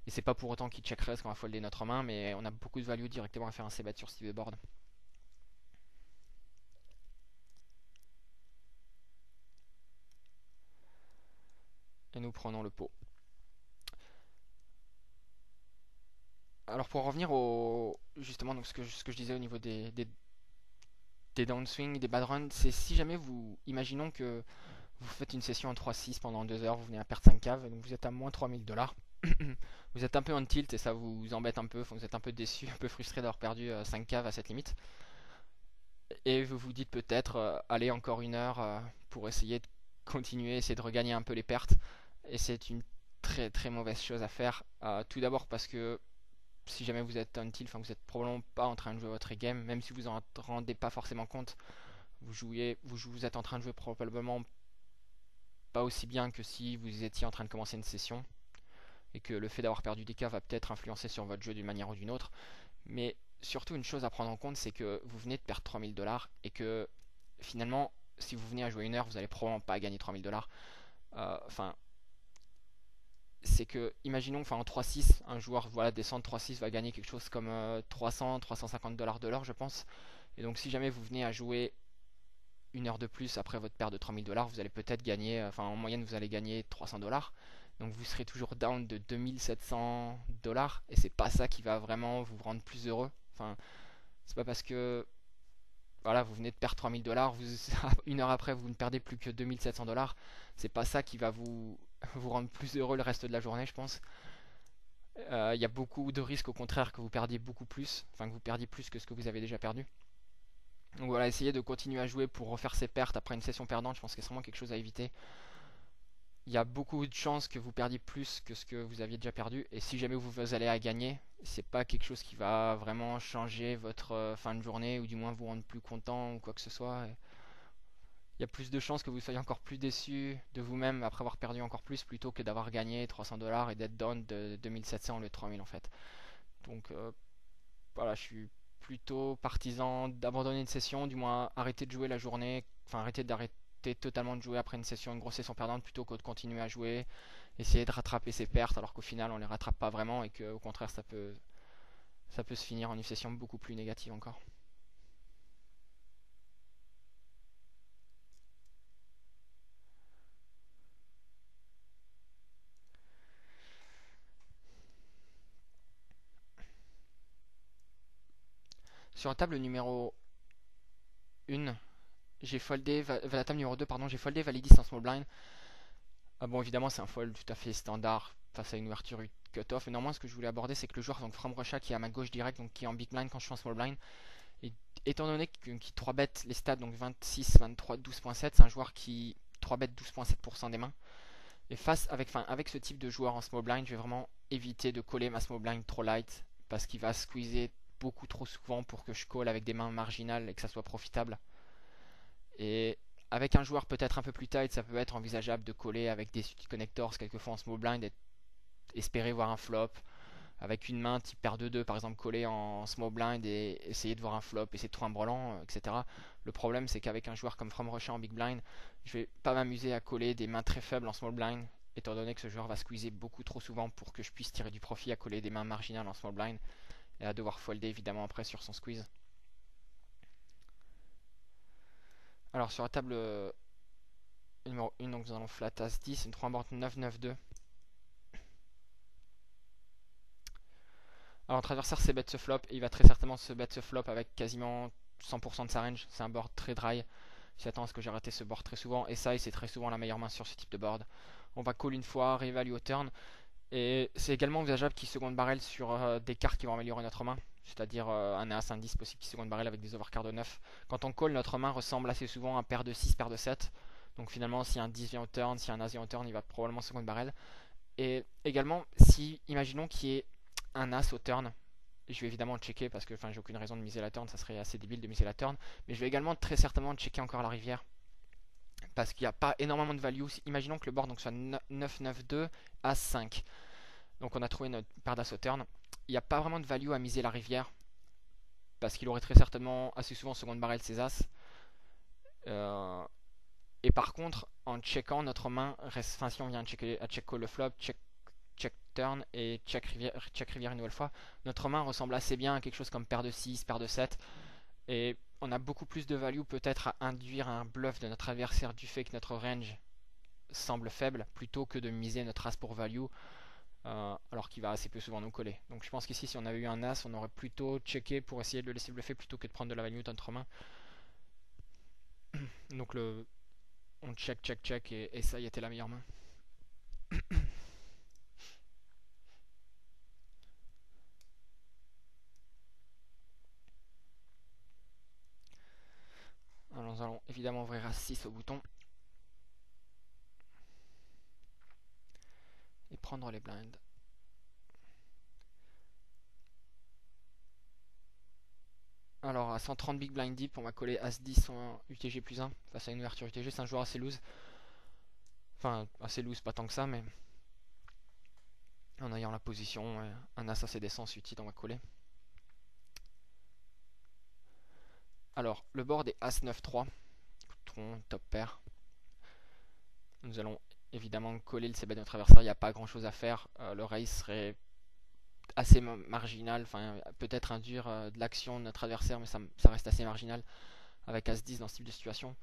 Et c'est pas pour autant qu'il check raise qu'on va folder notre main. Mais on a beaucoup de value directement à faire un c-bet sur ce type de board. Et nous prenons le pot. Alors pour revenir au justement donc ce que je disais au niveau des downswing, des bad runs, c'est si jamais imaginons que vous faites une session en 3-6 pendant 2 heures, vous venez à perdre 5 caves, donc vous êtes à moins 3000 $. Vous êtes un peu en tilt et ça vous embête un peu, vous êtes un peu déçu, un peu frustré d'avoir perdu 5 caves à cette limite. Et vous vous dites peut-être allez encore 1 heure pour essayer de continuer, essayer de regagner un peu les pertes. Et c'est une très très mauvaise chose à faire. Tout d'abord parce que si jamais vous êtes on tilt, vous êtes probablement pas en train de jouer votre game, même si vous en rendez pas forcément compte. Vous êtes en train de jouer probablement pas aussi bien que si vous étiez en train de commencer une session et que le fait d'avoir perdu des cas va peut-être influencer sur votre jeu d'une manière ou d'une autre. Mais surtout une chose à prendre en compte, c'est que vous venez de perdre 3000 $ et que finalement si vous venez à jouer 1 heure, vous allez probablement pas gagner 3000 $. Enfin, c'est que, imaginons, en 3-6, un joueur descendre 3-6 va gagner quelque chose comme 300-350 $ de l'heure, je pense. Et donc, si jamais vous venez à jouer 1 heure de plus après votre perte de 3000 $, vous allez peut-être gagner, en moyenne, vous allez gagner 300 $. Donc, vous serez toujours down de 2700 $. Et c'est pas ça qui va vraiment vous rendre plus heureux. Enfin, c'est pas parce que vous venez de perdre 3000 $, 1 heure après, vous ne perdez plus que 2700 $. C'est pas ça qui va vous rendre plus heureux le reste de la journée, je pense. Il y a beaucoup de risques au contraire que vous perdiez beaucoup plus, que vous perdiez plus que ce que vous avez déjà perdu. Donc voilà, essayez de continuer à jouer pour refaire ses pertes après une session perdante, je pense que c'est vraiment quelque chose à éviter. Il y a beaucoup de chances que vous perdiez plus que ce que vous aviez déjà perdu, et si jamais vous allez à gagner, c'est pas quelque chose qui va vraiment changer votre fin de journée, ou du moins vous rendre plus content ou quoi que ce soit. Il y a plus de chances que vous soyez encore plus déçu de vous-même après avoir perdu encore plus plutôt que d'avoir gagné 300 $ et d'être down de 2700 au lieu de 3000 en fait. Donc voilà, je suis plutôt partisan d'abandonner une session, du moins arrêter de jouer la journée, arrêter arrêter totalement de jouer après une grosse session perdante plutôt que de continuer à jouer, essayer de rattraper ses pertes alors qu'au final on les rattrape pas vraiment et qu'au contraire ça peut se finir en une session beaucoup plus négative encore. Sur la table numéro 1, j'ai foldé, la table numéro 2, pardon, j'ai foldé Validis en small blind. Ah bon, évidemment, c'est un fold tout à fait standard face à une ouverture cut-off. Mais néanmoins, ce que je voulais aborder, c'est que le joueur, donc From Russia, qui est à ma gauche direct, donc qui est en big blind quand je suis en small blind, et étant donné qu'il 3-bet les stats, donc 26, 23, 12.7, c'est un joueur qui 3-bet 12.7% des mains. Et avec ce type de joueur en small blind, je vais vraiment éviter de coller ma small blind trop light, parce qu'il va squeezer beaucoup trop souvent pour que je call avec des mains marginales et que ça soit profitable. Et avec un joueur peut-être un peu plus tight, ça peut être envisageable de coller avec des connectors quelquefois en small blind et espérer voir un flop. Avec une main type paire de 2 par exemple, coller en small blind et essayer de voir un flop, essayer de trouver un brelan, etc. Le problème c'est qu'avec un joueur comme From Russia en big blind, je vais pas m'amuser à coller des mains très faibles en small blind, étant donné que ce joueur va squeezer beaucoup trop souvent pour que je puisse tirer du profit à coller des mains marginales en small blind et à devoir folder évidemment après sur son squeeze. Alors sur la table numéro 1, donc nous allons flat as 10, une 3 board 9-9-2. Alors notre adversaire c'est bet ce flop et il va très certainement se bet ce flop avec quasiment 100% de sa range. C'est un board très dry. Il s'attend à ce que j'ai raté ce board très souvent. Et ça, c'est très souvent la meilleure main sur ce type de board. On va call une fois, réévalue au turn. Et c'est également envisageable qu'il seconde barrel sur des cartes qui vont améliorer notre main. C'est-à-dire un As, un 10 possible qu'il seconde barrel avec des overcards de 9. Quand on call, notre main ressemble assez souvent à un paire de 6, paire de 7. Donc finalement, si un 10 vient au turn, si un As vient au turn, il va probablement seconde barrel. Et également, si, imaginons qu'il y ait un As au turn, je vais évidemment checker parce que j'ai aucune raison de miser la turn, ça serait assez débile de miser la turn, mais je vais également très certainement checker encore la rivière parce qu'il n'y a pas énormément de value. Imaginons que le board donc soit 9-9-2 à 5. Donc on a trouvé notre paire d'as au turn. Il n'y a pas vraiment de value à miser la rivière parce qu'il aurait très certainement assez souvent seconde barrel ses as. Et par contre, en checkant notre main, reste, si on vient à check call le flop, check turn et check rivière une nouvelle fois, notre main ressemble assez bien à quelque chose comme paire de 6, paire de 7. Et on a beaucoup plus de value peut-être à induire un bluff de notre adversaire du fait que notre range semble faible plutôt que de miser notre as pour value alors qu'il va assez peu souvent nous coller. Donc je pense qu'ici si on avait eu un as, on aurait plutôt checké pour essayer de le laisser bluffer plutôt que de prendre de la value dans notre main. Donc on check et ça y était la meilleure main. Alors nous allons évidemment ouvrir à 6 au bouton et prendre les blinds. Alors à 130 big blind deep, on va coller As-10 en UTG plus 1 face à une ouverture UTG. C'est un joueur assez loose. Enfin, assez loose, pas tant que ça, mais en ayant la position, un As assez décent, utile, on va coller. Alors, le board est As-9-3, top pair. Nous allons évidemment coller le CB de notre adversaire, il n'y a pas grand chose à faire. Le raise serait assez marginal, enfin peut-être induire de l'action de notre adversaire, mais ça reste assez marginal avec As-10 dans ce type de situation.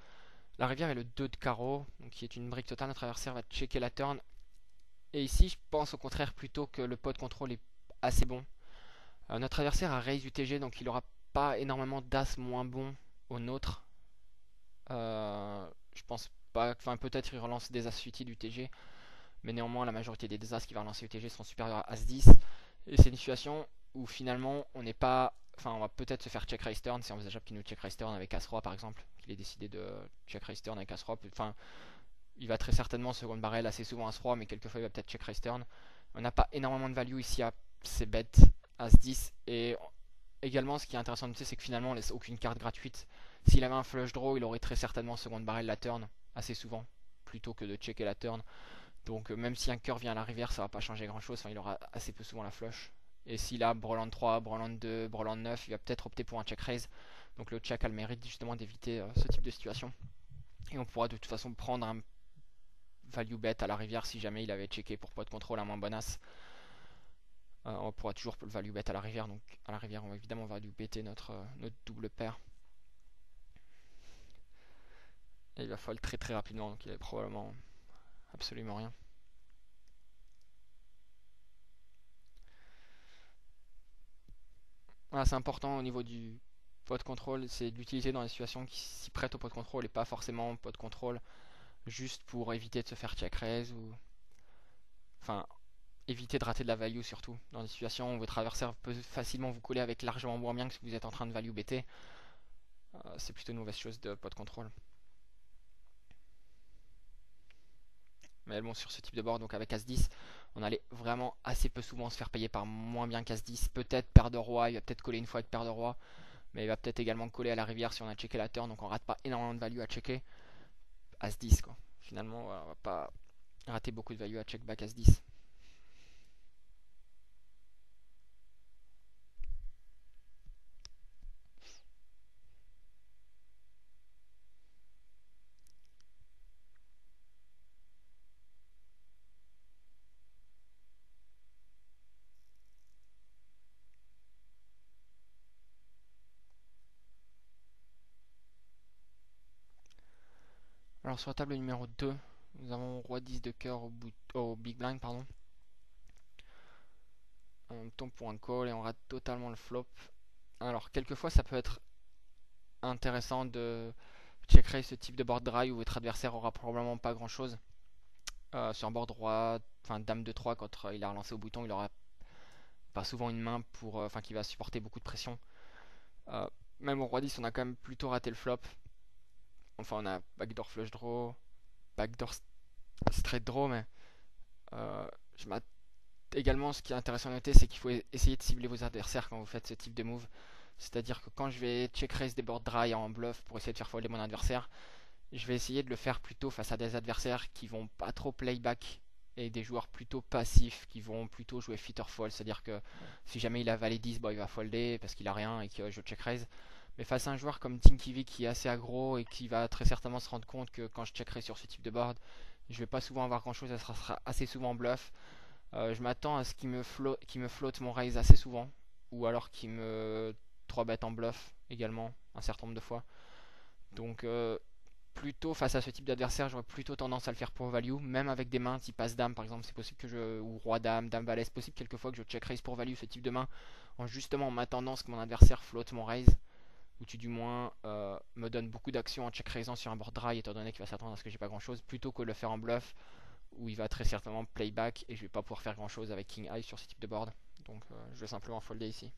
La rivière est le 2 de carreau, donc qui est une brique totale. Notre adversaire va checker la turn. Et ici, je pense au contraire plutôt que le pot de contrôle est assez bon. Notre adversaire a raise UTG, donc il n'aura pas énormément d'as moins bon au nôtre. Je pense pas, enfin peut-être il relance des as utiles UTG, mais néanmoins la majorité des as qui va relancer UTG seront supérieurs à As-10. Et c'est une situation où finalement on n'est pas, enfin on va peut-être se faire check raise turn, c'est envisageable qu'il nous check raise turn avec As-Roi par exemple, qu'il ait décidé de check raise turn avec As-Roi. Enfin, il va très certainement second barrel assez souvent As-Roi, mais quelquefois il va peut-être check raise turn. On n'a pas énormément de value ici à ces bêtes As-10. Et également ce qui est intéressant de noter, c'est que finalement on laisse aucune carte gratuite. S'il avait un flush draw, il aurait très certainement second barrel la turn assez souvent, plutôt que de checker la turn. Donc même si un cœur vient à la rivière, ça va pas changer grand chose, enfin, il aura assez peu souvent la flush. Et s'il a Breland 3, Breland 2, Breland 9, il va peut-être opter pour un check raise. Donc le check a le mérite justement d'éviter ce type de situation. Et on pourra de toute façon prendre un value bet à la rivière si jamais il avait checké pour pot de contrôle à moins bon as. On pourra toujours le value bet à la rivière. Donc à la rivière, on va évidemment value better notre double paire. Et il va fold très très rapidement, donc il avait probablement absolument rien. Voilà, c'est important au niveau du pot contrôle, c'est de l'utiliser dans des situations qui s'y prêtent au pot contrôle et pas forcément pot contrôle juste pour éviter de se faire check raise ou enfin éviter de rater de la value surtout dans des situations où votre adversaire peut facilement vous coller avec largement moins bien que ce que vous êtes en train de value better. C'est plutôt une mauvaise chose de pot contrôle. Mais bon, sur ce type de board, donc avec As-10, on allait vraiment assez peu souvent se faire payer par moins bien qu'As-10. Peut-être paire de roi, il va peut-être coller une fois avec paire de roi, mais il va peut-être également coller à la rivière si on a checké la turn, donc on rate pas énormément de value à checker. As-10 quoi. Finalement, voilà, on va pas rater beaucoup de value à check back As-10. Alors sur la table numéro 2, nous avons roi 10 de cœur au big blind, pardon. On tombe pour un call et on rate totalement le flop. Alors quelquefois ça peut être intéressant de check raise ce type de board dry où votre adversaire aura probablement pas grand chose. Sur un board roi, enfin dame de 3 quand il a relancé au bouton, il aura pas souvent une main pour, enfin qui va supporter beaucoup de pression. Même au roi 10 on a quand même plutôt raté le flop. Enfin on a backdoor flush draw, backdoor straight draw, mais je m'attends également, ce qui est intéressant à noter, c'est qu'il faut essayer de cibler vos adversaires quand vous faites ce type de move. C'est-à-dire que quand je vais check raise des boards dry en bluff pour essayer de faire folder mon adversaire, je vais essayer de le faire plutôt face à des adversaires qui vont pas trop playback et des joueurs plutôt passifs qui vont plutôt jouer fit or fold. C'est-à-dire que si jamais il a valet 10, bon, il va folder parce qu'il a rien et que je check raise. Mais face à un joueur comme Tinky V qui est assez aggro et qui va très certainement se rendre compte que quand je checkerai sur ce type de board, je vais pas souvent avoir grand chose, ça sera assez souvent bluff. Je m'attends à ce qu'il me flotte mon raise assez souvent, ou alors qu'il me 3 bet en bluff également, un certain nombre de fois. Donc plutôt face à ce type d'adversaire, j'aurais plutôt tendance à le faire pour value, même avec des mains type as dame par exemple, c'est possible que ou roi dame, dame valet, c'est possible quelquefois que je check raise pour value ce type de main, en justement en m'attendant à ce que mon adversaire flotte mon raise, ou tu du moins me donne beaucoup d'actions en check raisant sur un board dry étant donné qu'il va s'attendre à ce que j'ai pas grand chose, plutôt que de le faire en bluff où il va très certainement playback et je vais pas pouvoir faire grand chose avec King High sur ce type de board. Donc je vais simplement folder ici.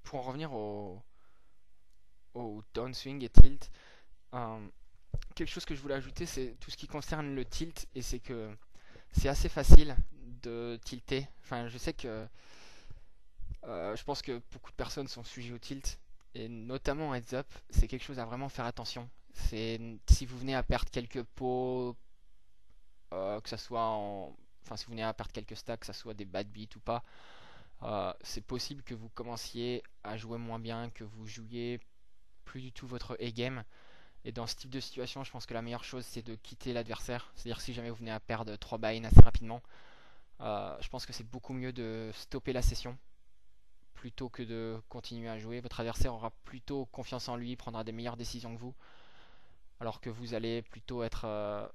Pour en revenir au downswing et tilt, quelque chose que je voulais ajouter, c'est tout ce qui concerne le tilt, et c'est que c'est assez facile de tilter. Enfin, je sais que je pense que beaucoup de personnes sont sujets au tilt, et notamment heads up, c'est quelque chose à vraiment faire attention. C'est si vous venez à perdre quelques pots, que ça soit enfin si vous venez à perdre quelques stacks, que ça soit des bad beats ou pas, c'est possible que vous commenciez à jouer moins bien, que vous jouiez plus du tout votre A-game. Et dans ce type de situation, je pense que la meilleure chose c'est de quitter l'adversaire. C'est-à-dire si jamais vous venez à perdre 3 buy-in assez rapidement, je pense que c'est beaucoup mieux de stopper la session plutôt que de continuer à jouer. Votre adversaire aura plutôt confiance en lui, prendra des meilleures décisions que vous, alors que vous allez plutôt être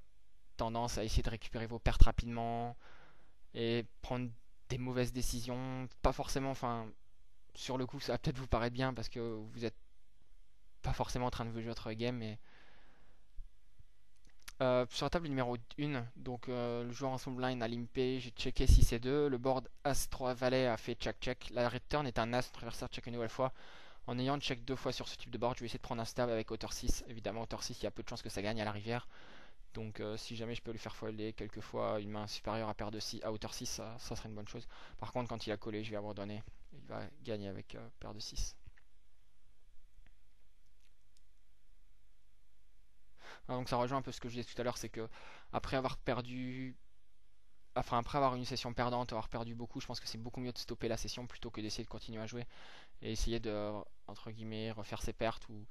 tendance à essayer de récupérer vos pertes rapidement et prendre des mauvaises décisions. Pas forcément, enfin, sur le coup, ça va peut-être vous paraître bien parce que vous n'êtes pas forcément en train de jouer votre game, mais sur la table numéro 1, donc le joueur en son blind a limpé, j'ai checké 6 et 2, le board As-3 Valet a fait check-check, la return est un As, notre adversaire check une nouvelle fois. En ayant check 2 fois sur ce type de board, je vais essayer de prendre un stab avec hauteur 6, évidemment hauteur 6, il y a peu de chances que ça gagne à la rivière. Donc si jamais je peux lui faire folder quelquefois une main supérieure à paire de 6, à hauteur 6, ça serait une bonne chose. Par contre, quand il a collé, je vais abandonner. Il va gagner avec paire de 6. Donc ça rejoint un peu ce que je disais tout à l'heure, c'est que après avoir perdu, enfin après avoir une session perdante, avoir perdu beaucoup, je pense que c'est beaucoup mieux de stopper la session plutôt que d'essayer de continuer à jouer et essayer de, entre guillemets, refaire ses pertes ou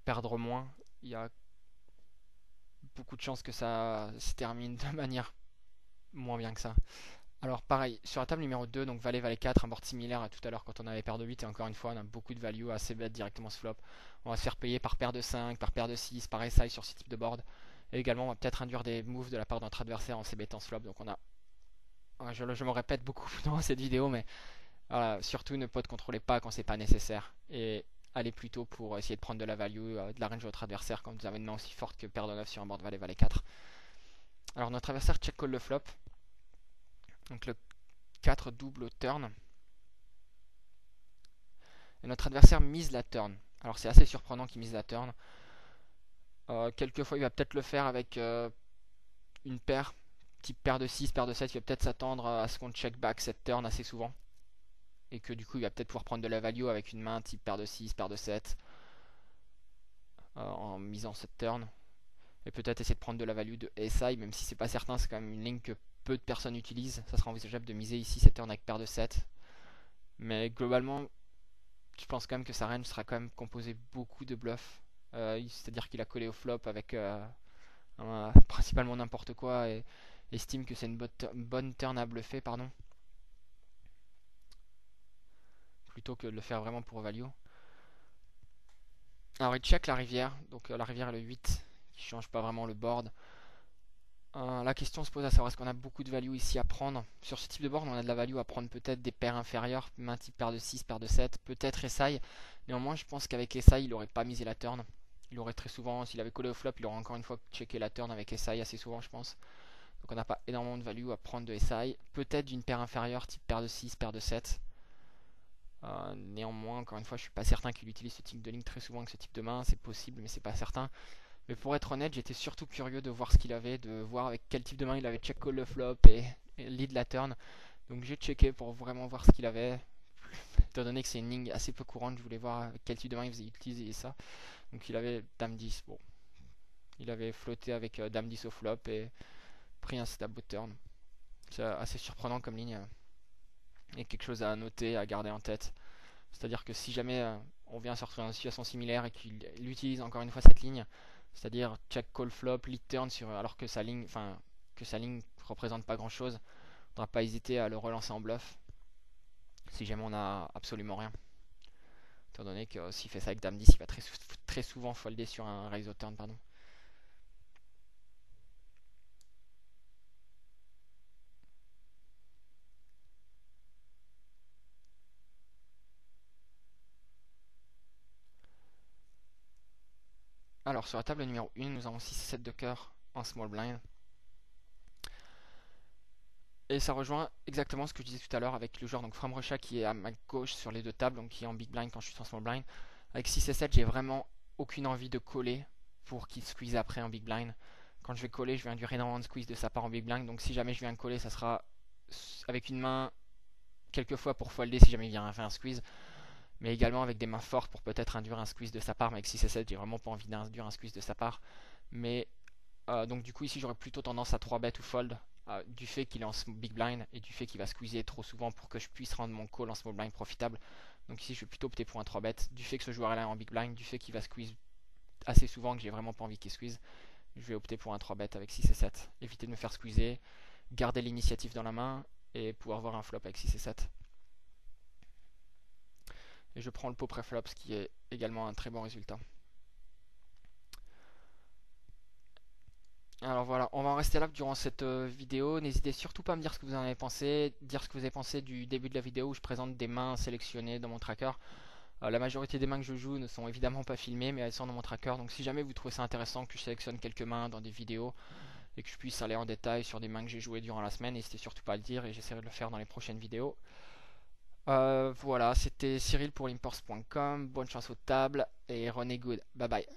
perdre moins. Il y a beaucoup de chances que ça se termine de manière moins bien que ça. Alors pareil, sur la table numéro 2, donc valet, valet 4, un board similaire à tout à l'heure quand on avait paire de 8, et encore une fois on a beaucoup de value assez bête directement ce flop. On va se faire payer par paire de 5, par paire de 6, par SI sur ce type de board. Et également on va peut-être induire des moves de la part de notre adversaire en s'ébêtant ce flop. Donc on a, je me répète beaucoup dans cette vidéo, mais voilà, surtout ne pas te contrôler pas quand c'est pas nécessaire. Et allez plutôt pour essayer de prendre de la value, de la range de votre adversaire quand vous avez une main aussi forte que paire de 9 sur un board valet, valet 4. Alors notre adversaire check call le flop. Donc le 4 double turn. Et notre adversaire mise la turn. Alors c'est assez surprenant qu'il mise la turn. Quelquefois il va peut-être le faire avec une paire, type paire de 6, paire de 7. Il va peut-être s'attendre à ce qu'on check back cette turn assez souvent. Et que du coup il va peut-être pouvoir prendre de la value avec une main type paire de 6, paire de 7. En misant cette turn. Et peut-être essayer de prendre de la value de SI, même si c'est pas certain, c'est quand même une ligne que peu de personnes utilisent. Ça sera envisageable de miser ici cette turn avec paire de 7. Mais globalement, je pense quand même que sa range sera quand même composée beaucoup de bluffs. C'est-à-dire qu'il a collé au flop avec principalement n'importe quoi et estime que c'est une bonne turn à bluffer, pardon. Plutôt que de le faire vraiment pour value. Alors il check la rivière, donc la rivière est le 8 qui change pas vraiment le board. La question se pose à savoir est-ce qu'on a beaucoup de value ici à prendre. Sur ce type de board on a de la value à prendre peut-être des paires inférieures, main type paire de 6, paire de 7, peut-être SI. Néanmoins je pense qu'avec SI il aurait pas misé la turn. Il aurait très souvent, s'il avait collé au flop, il aurait encore une fois checké la turn avec SI assez souvent je pense. Donc on n'a pas énormément de value à prendre de SI. Peut-être d'une paire inférieure type paire de 6, paire de 7. Néanmoins encore une fois je suis pas certain qu'il utilise ce type de ligne très souvent avec ce type de main. C'est possible mais c'est pas certain. Mais pour être honnête, j'étais surtout curieux de voir ce qu'il avait, de voir avec quel type de main il avait check call le flop et lead la turn. Donc j'ai checké pour vraiment voir ce qu'il avait. Étant donné que c'est une ligne assez peu courante, je voulais voir avec quel type de main il faisait utiliser ça. Donc il avait Dame 10, bon. Il avait flotté avec Dame 10 au flop et pris un setup turn. C'est assez surprenant comme ligne. Et quelque chose à noter, à garder en tête. C'est-à-dire que si jamais on vient se retrouver dans une situation similaire et qu'il utilise encore une fois cette ligne, c'est-à-dire check call flop, lead turn alors que sa ligne, représente pas grand chose, on ne faudra pas hésiter à le relancer en bluff si jamais on a absolument rien. Étant donné que s'il fait ça avec Dame 10, il va très souvent folder sur un raise au turn, pardon. Alors sur la table numéro 1, nous avons 6 et 7 de cœur en small blind. Et ça rejoint exactement ce que je disais tout à l'heure avec le joueur donc Fram Rocha qui est à ma gauche sur les deux tables, donc qui est en big blind quand je suis en small blind. Avec 6 et 7, j'ai vraiment aucune envie de coller pour qu'il squeeze après en big blind. Quand je vais coller, je vais induire énormément de squeeze de sa part en big blind. Donc si jamais je viens coller, ça sera avec une main quelquefois pour folder si jamais il vient faire un squeeze. Mais également avec des mains fortes pour peut-être induire un squeeze de sa part. Mais avec 6 et 7, j'ai vraiment pas envie d'induire un squeeze de sa part. Mais donc du coup ici j'aurais plutôt tendance à 3 bet ou fold. Du fait qu'il est en big blind et du fait qu'il va squeezer trop souvent pour que je puisse rendre mon call en small blind profitable. Donc ici je vais plutôt opter pour un 3 bet. Du fait que ce joueur est là en big blind, du fait qu'il va squeeze assez souvent que j'ai vraiment pas envie qu'il squeeze, je vais opter pour un 3 bet avec 6 et 7. Éviter de me faire squeezer, garder l'initiative dans la main et pouvoir voir un flop avec 6 et 7. Et je prends le pot pré-flop, ce qui est également un très bon résultat. Alors voilà, on va en rester là durant cette vidéo. N'hésitez surtout pas à me dire ce que vous en avez pensé, dire ce que vous avez pensé du début de la vidéo où je présente des mains sélectionnées dans mon tracker. La majorité des mains que je joue ne sont évidemment pas filmées, mais elles sont dans mon tracker. Donc si jamais vous trouvez ça intéressant que je sélectionne quelques mains dans des vidéos et que je puisse aller en détail sur des mains que j'ai jouées durant la semaine, n'hésitez surtout pas à le dire et j'essaierai de le faire dans les prochaines vidéos. Voilà, c'était Cyril pour l'imports.com. Bonne chance aux tables et René Good. Bye bye.